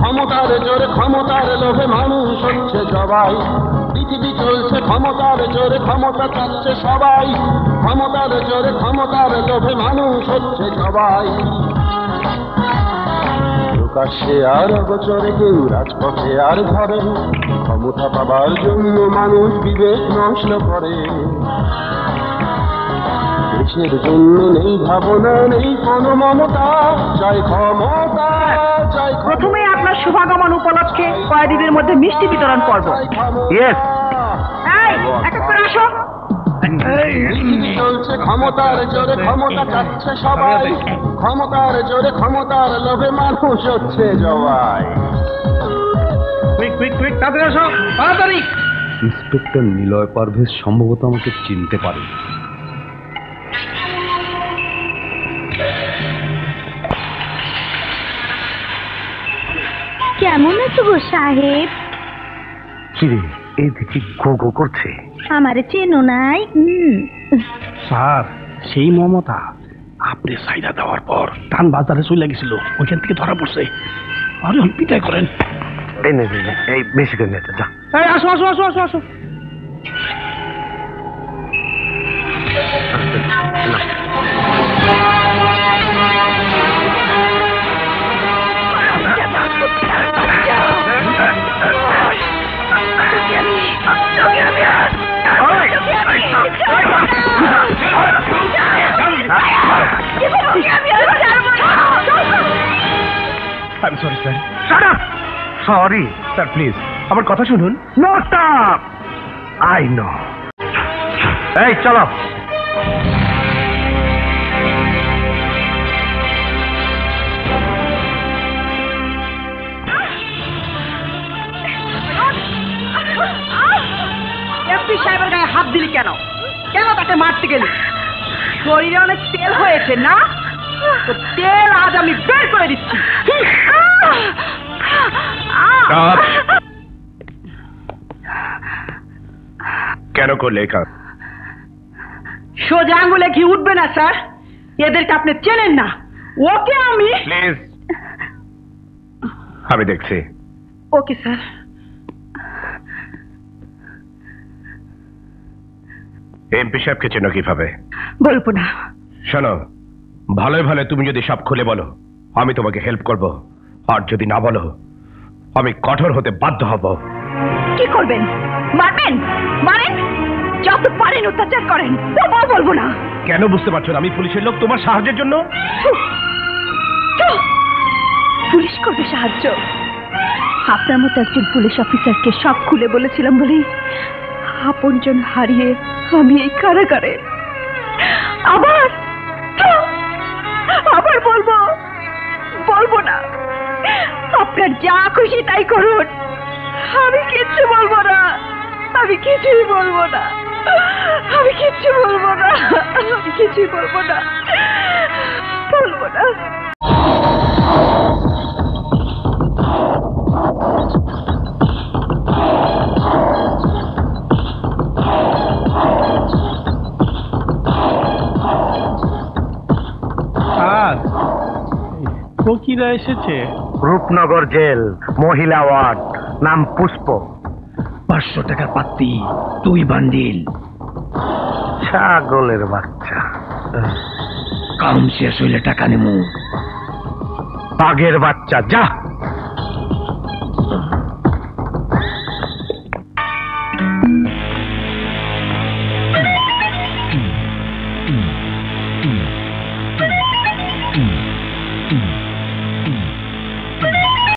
ক্ষমতার জোরে ক্ষমতার লোভে মানুষ হচ্ছে জবাই। পৃথিবী চলছে ক্ষমতার জোরে, ক্ষমতা চাচ্ছে সবাই। ক্ষমতার জোরে ক্ষমতার লোভে মানুষ হচ্ছে জবাই। প্রকাশ্যে আর অগোচরে কেউ রাজপথে আর ধরে, ক্ষমতা পাবার জন্য মানুষ বিবেক নষ্ট করে। দেশের জন্য নেই ভাবনা, নেই কোনো মমতা, চাই ক্ষমতা। প্রথমে আপনার শুভাগমন উপলক্ষে কয়েদিদের মধ্যে মিষ্টি বিতরণ করব। ইয়েস। এক এক করে আসো। পৃথিবী চলছে ক্ষমতার জোরে, ক্ষমতা চাচ্ছে সবাই। ক্ষমতার জোরে ক্ষমতার লোভে মানুষ হচ্ছে জবাই। তাড়াতাড়ি আসো, তাড়াতাড়ি। ইন্সপেক্টর নিলয় পারভেজ সম্ভবত আমাকে চিনতে পারে। কেমন আছো গো সাহেব? কিরে, এই দেখি গো গো করছে। আমারে চেনো নাই? স্যার, সেই মমতা আপনি সাইডা দেওয়ার পর টান বাজারে চলে গেছিল, ওইখান থেকে ধরা পড়ছে। আরে পিটাই করেন। এই বেশি করে নিতে যা। আসো আসো আসো আসো আসো। I'm sorry, sir. Shut up! Sorry, sir, please. আমার কথা শুনুন। No stop! I know. এই চলো। এসপি সাহেবের গায়ে হাত দিলি কেন? কেন তাকে মারতে গেলি? শরীরে অনেক তেল হয়েছে না? তো তেল আজ আমি বের করে দিচ্ছি। কেন করলে কাজ? সোজা আঙ্গুলে ঘি উঠবে না স্যার, এদেরকে আপনি চেনেন না। ওকে আমি প্লিজ, আমি দেখছি। Okay sir. এমপি সাহেবকে চেনো কিভাবে? বলবো না। শোনো, ভালো ভালো তুমি যদি সব খুলে বলো আমি তোমাকে হেল্প করব, আর যদি না বলো আমি কঠোর হতে বাধ্য হব। কি করবেন? মারবেন? মারেন, যত পারেন অত্যাচার করেন, তবুও বলবো না। কেন বুঝতে পারছো না আমি পুলিশের লোক তোমার সাহায্যের জন্য? পুলিশ করবে সাহায্য? আপনার মতো একজন পুলিশ অফিসারকে সব খুলে বলেছিলাম বলেই আপনজন হারিয়ে আমি এই কারাগারে। আবার আবার বলবো? বলবো না। আপনার যা খুশি তাই করুন, আমি কিচ্ছু বলবো না। আমি কিছুই বলবো না। আমি কিচ্ছু বলবো না। আমি কিছুই বলবো না। বলবো না। ফকিরা এসেছে। রূপনগর জেল, মহিলা ওয়ার্ড, নাম পুষ্প। 500 টাকার পাত্তি, 2 বান্ডিল। ছাগলের বাচ্চা, কাম শেষ হইলে টাকা নেবো। বাঘের বাচ্চা, যা।